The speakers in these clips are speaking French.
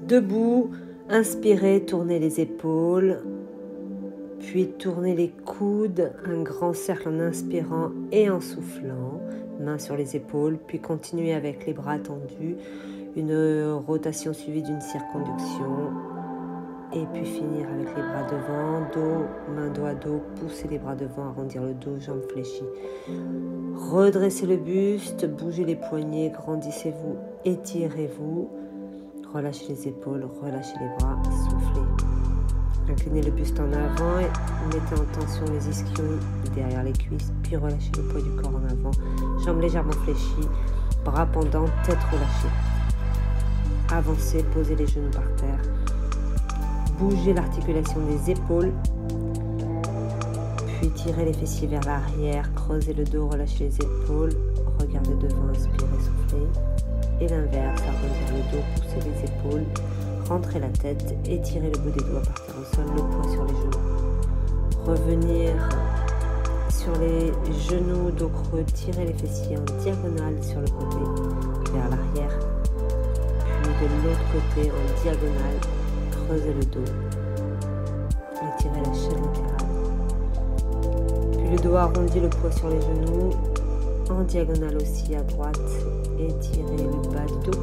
Debout, inspirez, tournez les épaules, puis tournez les coudes, un grand cercle en inspirant et en soufflant, mains sur les épaules, puis continuez avec les bras tendus, une rotation suivie d'une circonduction, et puis finir avec les bras devant, dos, main dos à dos, poussez les bras devant, arrondir le dos, jambes fléchies. Redressez le buste, bougez les poignets, grandissez-vous, étirez-vous, relâchez les épaules, relâchez les bras, soufflez. Inclinez le buste en avant et mettez en tension les ischions derrière les cuisses, puis relâchez le poids du corps en avant, jambes légèrement fléchies, bras pendants, tête relâchée. Avancez, posez les genoux par terre. Bougez l'articulation des épaules, puis tirez les fessiers vers l'arrière, creusez le dos, relâchez les épaules, regardez devant, inspirez, soufflez. Et l'inverse, arrondir le dos, poussez les épaules, rentrez la tête, étirez le bout des doigts par terre au sol, le poids sur les genoux. Revenir sur les genoux, dos creux, tirez les fessiers en diagonale sur le côté, vers l'arrière. Puis de l'autre côté, en diagonale, creusez le dos, étirez la chaîne latérale. Puis le dos arrondi, le poids sur les genoux, en diagonale aussi à droite, étirez le bas du dos.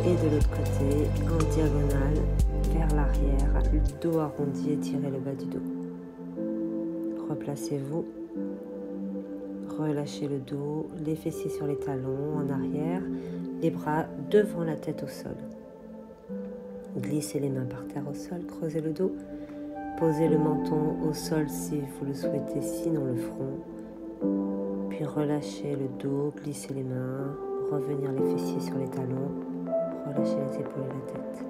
Et de l'autre côté, en diagonale, vers l'arrière, le dos arrondi, étirez le bas du dos. Replacez-vous, relâchez le dos, les fessiers sur les talons, en arrière, les bras devant la tête au sol. Glissez les mains par terre au sol, creusez le dos, posez le menton au sol si vous le souhaitez, sinon le front. Puis relâchez le dos, glissez les mains, revenir les fessiers sur les talons, relâchez les épaules et la tête.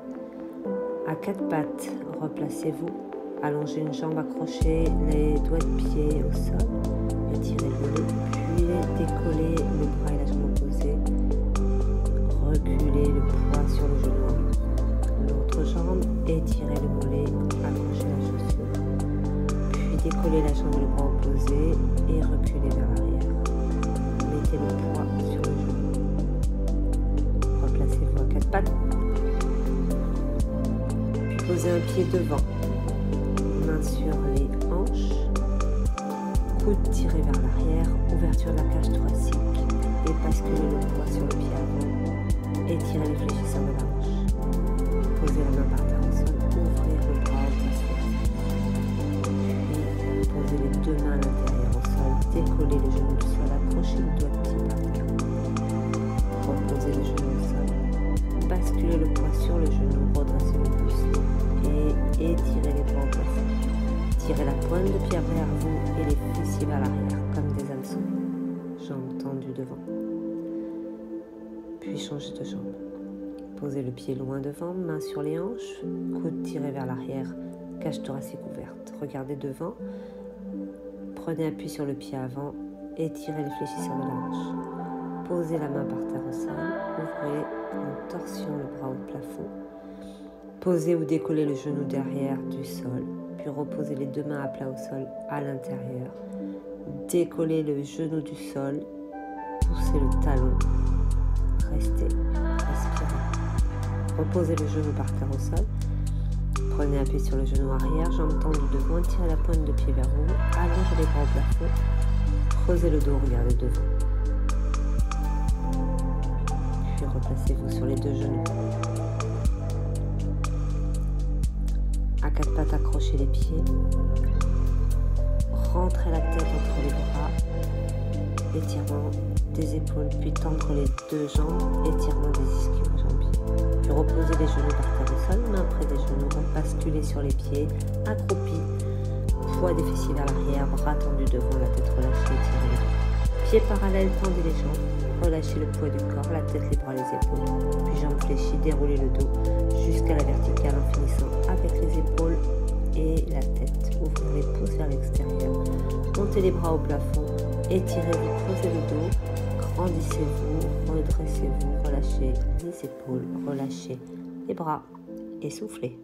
À quatre pattes, replacez-vous, allongez une jambe, accrochez les doigts de pied au sol, étirez le mollet, puis décollez le bras et la jambe opposée, reculez le poids sur le genou. L'autre jambe, étirez le mollet, accrochez la chaussure, puis décollez la jambe et le bras opposé et reculez vers l'arrière. Mettez le poids sur le genou. Replacez-vous à quatre pattes. Puis posez un pied devant, main sur les hanches, coude tiré vers l'arrière, ouverture de la cage thoracique et basculez le poids sur le pied avant. Étirez les fléchisseurs de la hanche. Posez la main par terre au sol, ouvrez le bras au plafond. Puis posez les deux mains à l'intérieur au sol, décollez le genou du sol, accrochez le doigt de pied par terre. Reposez le genou au sol, basculez le poids sur le genou, redressez le buste et étirez les bras au plafond. Tirez la pointe de pied vers vous et les fessiers vers l'arrière comme des hameçons. Jambes tendues devant. Puis changez de jambe. Posez le pied loin devant, main sur les hanches, coude tiré vers l'arrière, cage thoracique ouverte. Regardez devant, prenez appui sur le pied avant, étirez les fléchisseurs de la hanche. Posez la main par terre au sol, ouvrez en torsion le bras au plafond. Posez ou décollez le genou derrière du sol, puis reposez les deux mains à plat au sol à l'intérieur. Décollez le genou du sol, poussez le talon, restez, respirez. Reposez le genou par terre au sol. Prenez appui sur le genou arrière, jambes tendues devant, tirez la pointe de pied vers vous, allongez les bras au plafond, creusez le dos, regardez devant. Puis replacez-vous sur les deux genoux. À quatre pattes, accrochez les pieds. Rentrez la tête entre les bras. Étirement des épaules, puis tendre les deux jambes, étirement des ischios, jambiers. Puis reposez les genoux par terre au sol, main près des genoux, basculez sur les pieds, accroupi, poids des fessiers vers l'arrière, bras tendus devant, la tête relâchée, étirez les bras. Pieds parallèles, tendez les jambes, relâchez le poids du corps, la tête, les bras, les épaules, puis jambes fléchies, déroulez le dos jusqu'à la verticale en finissant avec les épaules et la tête. Ouvrez les pouces vers l'extérieur, montez les bras au plafond, étirez-vous, creusez le dos, grandissez-vous, redressez-vous, relâchez les épaules, relâchez les bras et soufflez.